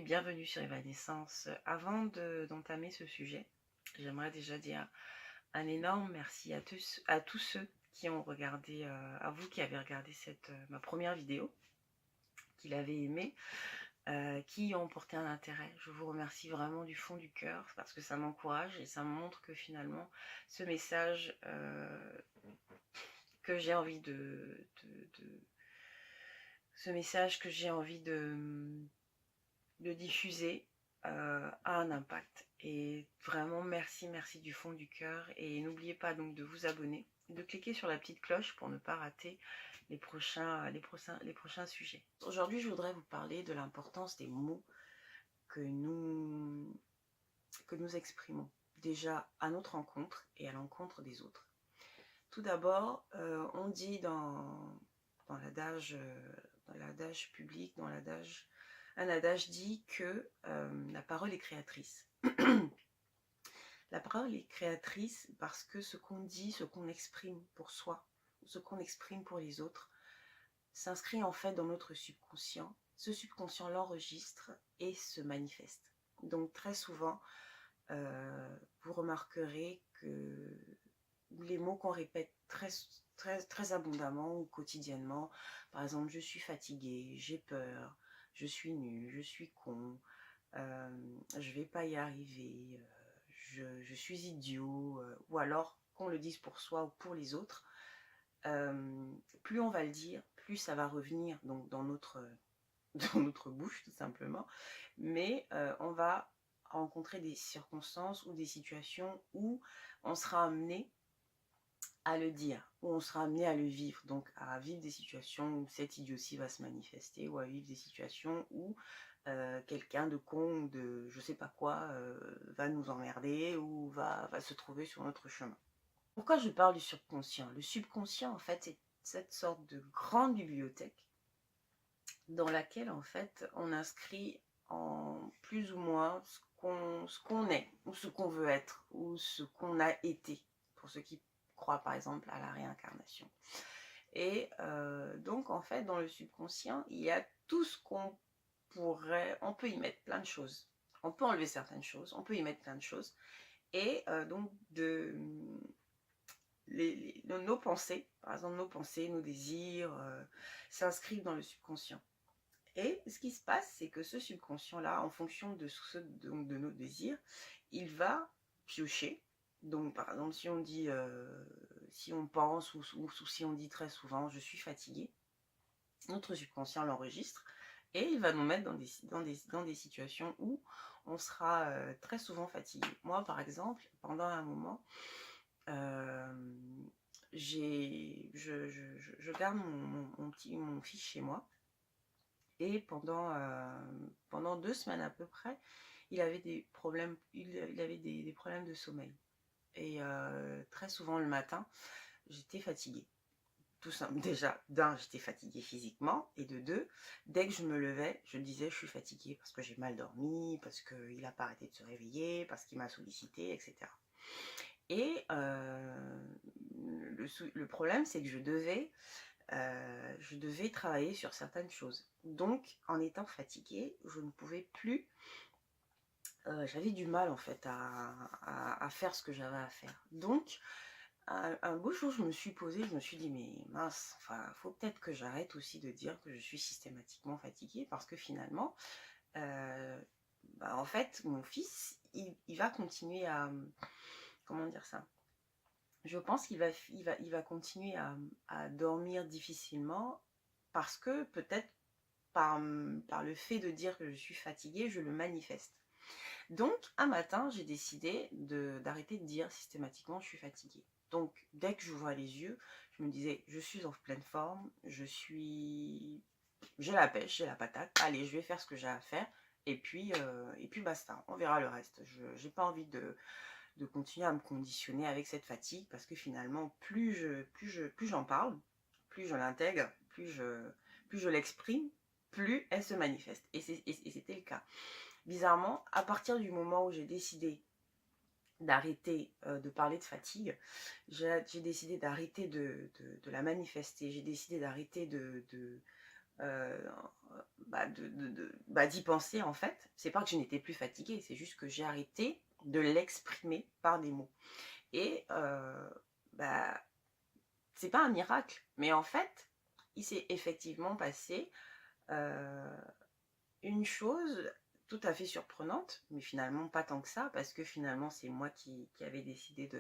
bienvenue sur Evanescence. Avant d'entamer ce sujet, j'aimerais déjà dire un énorme merci à tous ceux qui ont regardé, à vous qui avez regardé ma première vidéo, qui l'avez aimée, qui ont porté un intérêt. Je vous remercie vraiment du fond du cœur parce que ça m'encourage et ça me montre que finalement ce message que j'ai envie ce message que j'ai envie de diffuser a un impact. Et vraiment merci du fond du cœur. Et n'oubliez pas donc de vous abonner, de cliquer sur la petite cloche pour ne pas rater les prochains sujets. Aujourd'hui, je voudrais vous parler de l'importance des mots que nous exprimons déjà à notre rencontre et à l'encontre des autres. Tout d'abord, on dit dans l'adage public, un adage dit que la parole est créatrice. La parole est créatrice parce que ce qu'on dit, ce qu'on exprime pour soi, ce qu'on exprime pour les autres, s'inscrit en fait dans notre subconscient. Ce subconscient l'enregistre et se manifeste. Donc très souvent, vous remarquerez que les mots qu'on répète très abondamment ou quotidiennement, par exemple, je suis fatiguée, j'ai peur, je suis nulle, je suis con, je vais pas y arriver, je suis idiot, ou alors qu'on le dise pour soi ou pour les autres, plus on va le dire, plus ça va revenir donc dans notre bouche tout simplement, mais on va rencontrer des circonstances ou des situations où on sera amené à le dire, où on sera amené à le vivre, donc à vivre des situations où cette idiotie va se manifester, ou à vivre des situations où quelqu'un de con ou de je sais pas quoi va nous emmerder ou va se trouver sur notre chemin. Pourquoi je parle du subconscient? Le subconscient, en fait, c'est cette sorte de grande bibliothèque dans laquelle, en fait, on inscrit en plus ou moins ce qu'on est, ou ce qu'on veut être, ou ce qu'on a été, pour ceux qui croient, par exemple, à la réincarnation. Et donc, en fait, dans le subconscient, il y a tout ce qu'on pourrait... On peut y mettre plein de choses. On peut enlever certaines choses, on peut y mettre plein de choses. Et donc, nos pensées, par exemple, nos pensées, nos désirs, s'inscrivent dans le subconscient. Et ce qui se passe, c'est que ce subconscient-là, en fonction de nos désirs, il va piocher. Donc, par exemple, si on dit, si on pense ou si on dit très souvent « je suis fatiguée », notre subconscient l'enregistre et il va nous mettre dans des situations où on sera très souvent fatigué. Moi, par exemple, pendant un moment, je garde mon fils chez moi. Et pendant 2 semaines à peu près, il avait des problèmes, des problèmes de sommeil. Et très souvent le matin, j'étais fatiguée. Tout simple. Déjà, d'un, j'étais fatiguée physiquement. Et de deux, dès que je me levais, je disais je suis fatiguée parce que j'ai mal dormi, parce qu'il n'a pas arrêté de se réveiller, parce qu'il m'a sollicité, etc. Et le problème, c'est que je devais travailler sur certaines choses. Donc, en étant fatiguée, je ne pouvais plus... j'avais du mal, en fait, à faire ce que j'avais à faire. Donc, un beau jour, je me suis posée, je me suis dit, mais mince, enfin, faut peut-être que j'arrête aussi de dire que je suis systématiquement fatiguée, parce que finalement, en fait, mon fils, il va continuer à... Comment dire ça? Je pense qu'il va continuer à dormir difficilement parce que peut-être par le fait de dire que je suis fatiguée, je le manifeste. Donc, un matin, j'ai décidé d'arrêter de dire systématiquement je suis fatiguée. Donc, dès que j'ouvrais les yeux, je me disais je suis en pleine forme, j'ai la pêche, j'ai la patate, allez, je vais faire ce que j'ai à faire et puis basta, on verra le reste. Je n'ai pas envie de continuer à me conditionner avec cette fatigue parce que finalement plus j'en parle, plus je l'intègre, plus je l'exprime, plus elle se manifeste. Et c'était le cas. Bizarrement, à partir du moment où j'ai décidé d'arrêter de parler de fatigue, j'ai décidé d'arrêter de la manifester, j'ai décidé d'arrêter d'y penser en fait. C'est pas que je n'étais plus fatiguée, c'est juste que j'ai arrêté de l'exprimer par des mots. Et bah, c'est pas un miracle, mais en fait, il s'est effectivement passé une chose tout à fait surprenante, mais finalement pas tant que ça, parce que finalement c'est moi qui avais décidé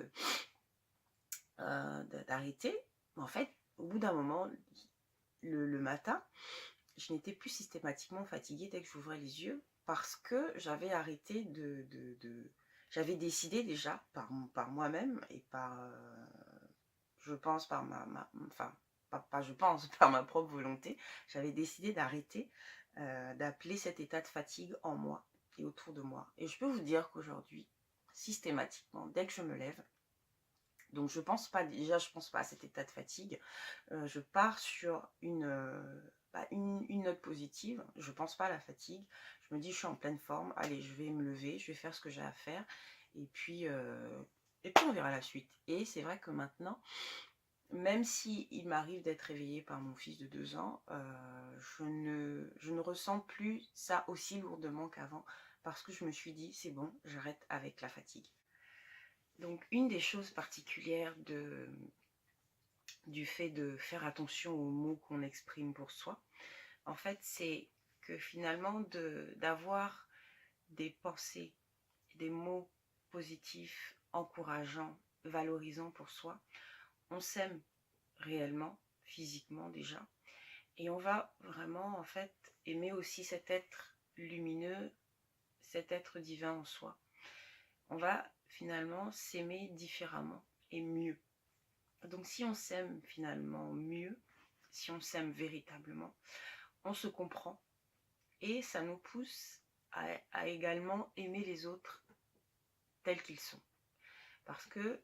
d'arrêter. En fait, au bout d'un moment, le matin, je n'étais plus systématiquement fatiguée dès que j'ouvrais les yeux, parce que j'avais arrêté j'avais décidé déjà par moi-même et je pense enfin, pas je pense, par ma propre volonté, j'avais décidé d'arrêter d'appeler cet état de fatigue en moi et autour de moi. Et je peux vous dire qu'aujourd'hui, systématiquement, dès que je me lève, donc je pense pas à cet état de fatigue, je pars sur une note positive, je pense pas à la fatigue, je me dis je suis en pleine forme, allez je vais me lever, je vais faire ce que j'ai à faire, et puis on verra la suite. Et c'est vrai que maintenant, même si il m'arrive d'être réveillée par mon fils de 2 ans, je ne ressens plus ça aussi lourdement qu'avant, parce que je me suis dit c'est bon, j'arrête avec la fatigue. Donc une des choses particulières du fait de faire attention aux mots qu'on exprime pour soi, en fait, c'est que finalement d'avoir des pensées, des mots positifs, encourageants, valorisants pour soi, on s'aime réellement, physiquement déjà, et on va vraiment en fait aimer aussi cet être lumineux, cet être divin en soi. On va finalement s'aimer différemment et mieux. Donc si on s'aime finalement mieux, si on s'aime véritablement, on se comprend et ça nous pousse à également aimer les autres tels qu'ils sont. Parce que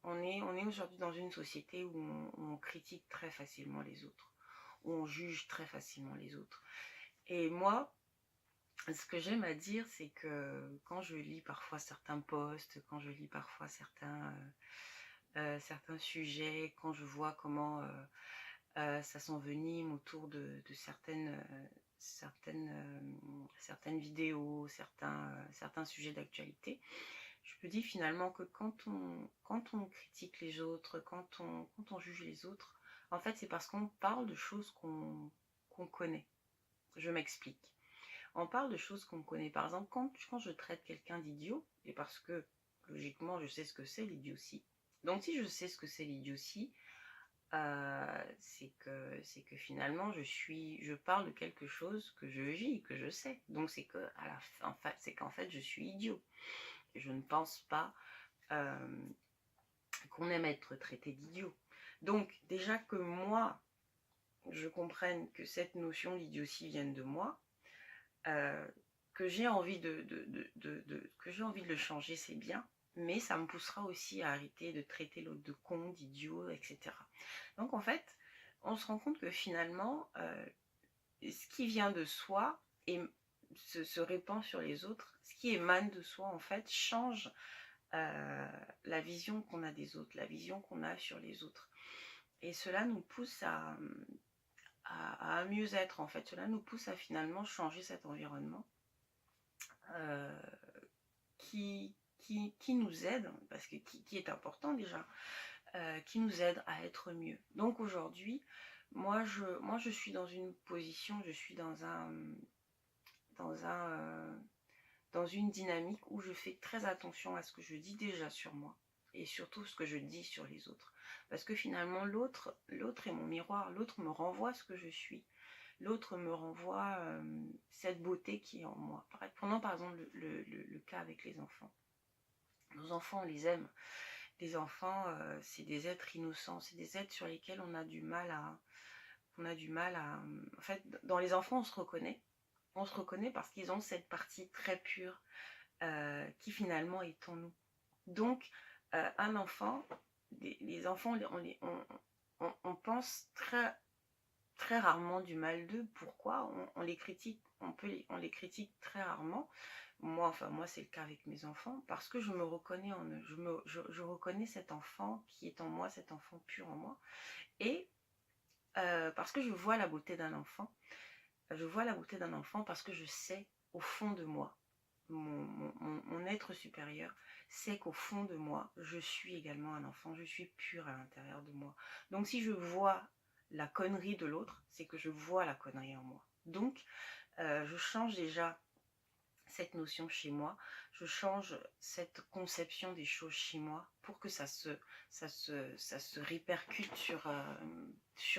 on est aujourd'hui dans une société où on critique très facilement les autres, où on juge très facilement les autres. Et moi, ce que j'aime à dire, c'est que quand je lis parfois certains posts, quand je lis parfois certains sujets, quand je vois comment ça s'envenime autour de certaines vidéos, certains sujets d'actualité, je me dis finalement que quand on critique les autres, quand on juge les autres, en fait c'est parce qu'on parle de choses qu'on connaît. Je m'explique. On parle de choses qu'on connaît. Par exemple, quand je traite quelqu'un d'idiot, et parce que logiquement je sais ce que c'est l'idiotie, donc si je sais ce que c'est l'idiotie, c'est que finalement je parle de quelque chose que je vis, que je sais. Donc c'est que à la fin, en fait, c'est qu'en fait je suis idiot. Je ne pense pas qu'on aime être traité d'idiot. Donc déjà que moi je comprenne que cette notion d'idiotie vienne de moi, que j'ai envie que j'ai envie de le changer, c'est bien, mais ça me poussera aussi à arrêter de traiter l'autre de con, d'idiot, etc. Donc en fait, on se rend compte que finalement, ce qui vient de soi se répand sur les autres. Ce qui émane de soi, en fait, change la vision qu'on a des autres, la vision qu'on a sur les autres. Et cela nous pousse à un mieux-être, en fait. Cela nous pousse à finalement changer cet environnement qui nous aide, parce que qui est important déjà, qui nous aide à être mieux. Donc aujourd'hui, moi je suis dans une position, je suis dans une dynamique où je fais très attention à ce que je dis déjà sur moi et surtout ce que je dis sur les autres. Parce que finalement, l'autre est mon miroir, l'autre me renvoie ce que je suis. L'autre me renvoie cette beauté qui est en moi. Prenons par exemple le cas avec les enfants. Nos enfants, on les aime. Les enfants, c'est des êtres innocents, c'est des êtres sur lesquels on a du mal à... En fait, dans les enfants, on se reconnaît. On se reconnaît parce qu'ils ont cette partie très pure qui finalement est en nous. Donc, un enfant, les enfants, on pense très, très rarement du mal d'eux. Pourquoi on les critique, on les critique très rarement. Moi c'est le cas avec mes enfants, parce que je me reconnais en eux. Je reconnais cet enfant qui est en moi, cet enfant pur en moi. Et parce que je vois la beauté d'un enfant. Je vois la beauté d'un enfant parce que je sais au fond de moi, mon être supérieur sait qu'au fond de moi, je suis également un enfant, je suis pure à l'intérieur de moi. Donc si je vois la connerie de l'autre, c'est que je vois la connerie en moi. Donc je change déjà cette notion chez moi, je change cette conception des choses chez moi pour que ça se répercute sur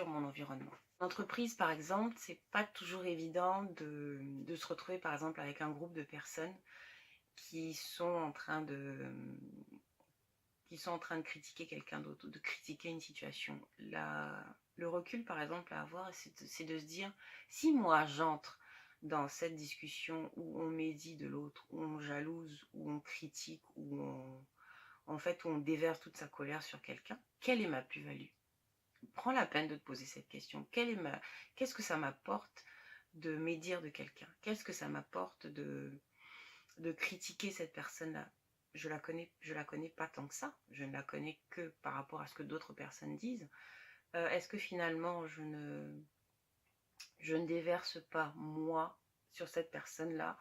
mon environnement. En entreprise, par exemple, c'est pas toujours évident de se retrouver, par exemple, avec un groupe de personnes qui sont en train de critiquer quelqu'un d'autre ou de critiquer une situation. Le recul, par exemple, à avoir, c'est de se dire, si moi j'entre dans cette discussion où on médit de l'autre, où on jalouse, où on critique, en fait, où on déverse toute sa colère sur quelqu'un, quelle est ma plus-value? Prends la peine de te poser cette question. Qu'est-ce que ça m'apporte de médire de quelqu'un? Qu'est-ce que ça m'apporte de critiquer cette personne-là? Je la connais pas tant que ça. Je ne la connais que par rapport à ce que d'autres personnes disent. Est-ce que finalement je ne déverse pas moi sur cette personne-là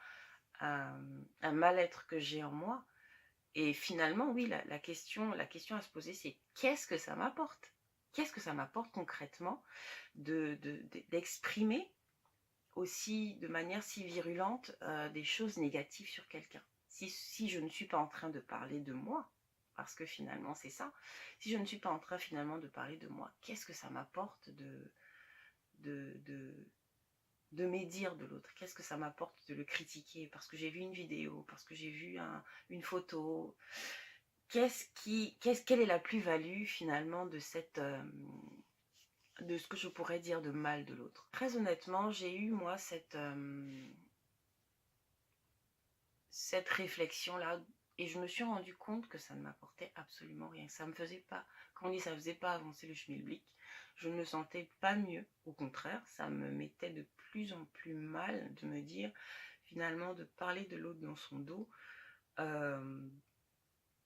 un mal-être que j'ai en moi? Et finalement, oui, la question à se poser, c'est qu'est-ce que ça m'apporte? Qu'est-ce que ça m'apporte concrètement d'exprimer aussi de manière si virulente des choses négatives sur quelqu'un? Si je ne suis pas en train de parler de moi, parce que finalement c'est ça, si je ne suis pas en train finalement de parler de moi, qu'est-ce que ça m'apporte de médire de l'autre? Qu'est-ce que ça m'apporte de le critiquer parce que j'ai vu une vidéo, parce que j'ai vu une photo? Quelle est la plus-value finalement de ce que je pourrais dire de mal de l'autre? Très honnêtement, j'ai eu moi cette réflexion-là et je me suis rendu compte que ça ne m'apportait absolument rien. Ça me faisait pas, quand on dit ça faisait pas avancer le schmilblick, je ne me sentais pas mieux. Au contraire, ça me mettait de plus en plus mal de me dire finalement de parler de l'autre dans son dos.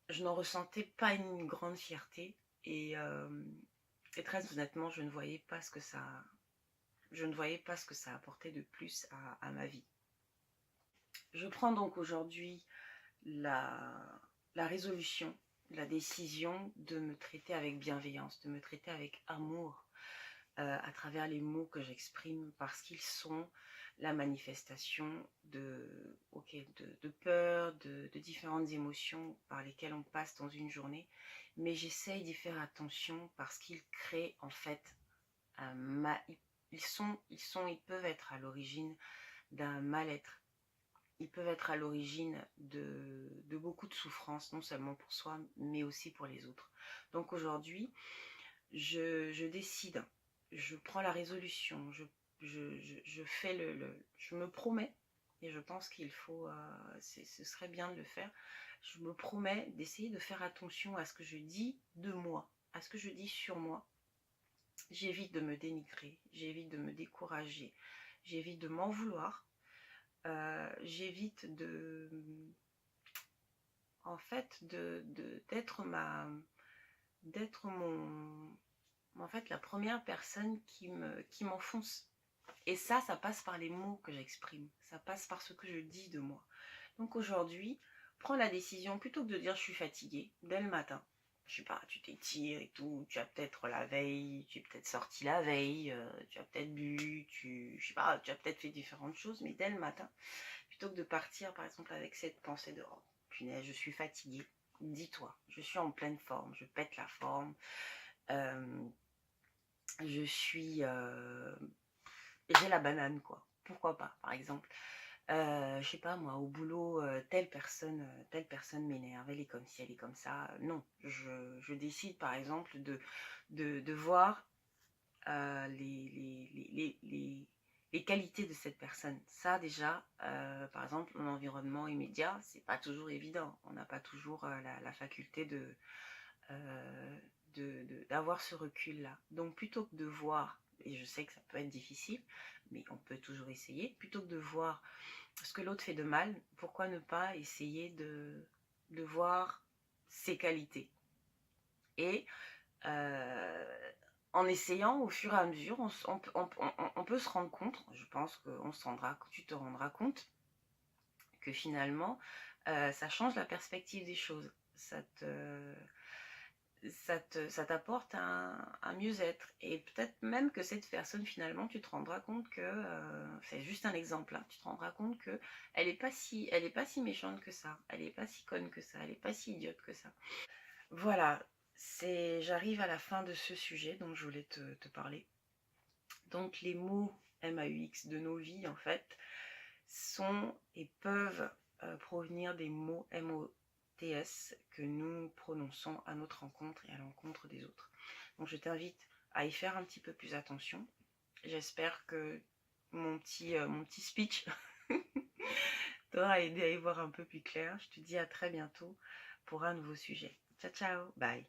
Je n'en ressentais pas une grande fierté et très honnêtement, je ne voyais pas ce que ça apportait de plus à ma vie. Je prends donc aujourd'hui la résolution, la décision de me traiter avec bienveillance, de me traiter avec amour à travers les mots que j'exprime parce qu'ils sont la manifestation de peur, de différentes émotions par lesquelles on passe dans une journée. Mais j'essaye d'y faire attention parce qu'ils créent en fait ils peuvent être à l'origine d'un mal-être. Ils peuvent être à l'origine de beaucoup de souffrances, non seulement pour soi, mais aussi pour les autres. Donc aujourd'hui, je décide, je prends la résolution, je me promets, et je pense qu'il faut, ce serait bien de le faire, je me promets d'essayer de faire attention à ce que je dis de moi, à ce que je dis sur moi. J'évite de me dénigrer, j'évite de me décourager, j'évite de m'en vouloir, j'évite en fait, d'être la première personne qui m'enfonce. Et ça passe par les mots que j'exprime, ça passe par ce que je dis de moi. Donc aujourd'hui, prends la décision, plutôt que de dire je suis fatiguée dès le matin, je sais pas, tu t'étires et tout, tu as peut-être la veille, tu es peut-être sorti la veille, tu as peut-être bu, je sais pas, tu as peut-être fait différentes choses, mais dès le matin, plutôt que de partir par exemple avec cette pensée de oh, punaise, je suis fatiguée, dis-toi, je suis en pleine forme, je pète la forme, je suis j'ai la banane quoi, pourquoi pas par exemple. Je sais pas moi, au boulot, telle personne m'énerve, elle est comme ci, elle est comme ça. Non, je décide par exemple de voir les qualités de cette personne. Ça déjà, par exemple, mon environnement immédiat, c'est pas toujours évident. On n'a pas toujours la faculté d'avoir ce recul-là. Donc plutôt que de voir, et je sais que ça peut être difficile, mais on peut toujours essayer, plutôt que de voir ce que l'autre fait de mal, pourquoi ne pas essayer de voir ses qualités? Et en essayant au fur et à mesure, on peut se rendre compte, je pense que tu te rendras compte que finalement, ça change la perspective des choses. Ça t'apporte un mieux-être. Et peut-être même que cette personne, finalement, tu te rendras compte que, c'est juste un exemple, hein, tu te rendras compte que elle est pas si méchante que ça, elle est pas si conne que ça, elle est pas si idiote que ça. Voilà, j'arrive à la fin de ce sujet dont je voulais te parler. Donc les mots MAUX de nos vies, en fait, sont et peuvent provenir des mots MOTS que nous prononçons à notre rencontre et à l'encontre des autres. Donc je t'invite à y faire un petit peu plus attention. J'espère que mon petit speech t'aura aidé à y voir un peu plus clair. Je te dis à très bientôt pour un nouveau sujet. Ciao ciao, bye.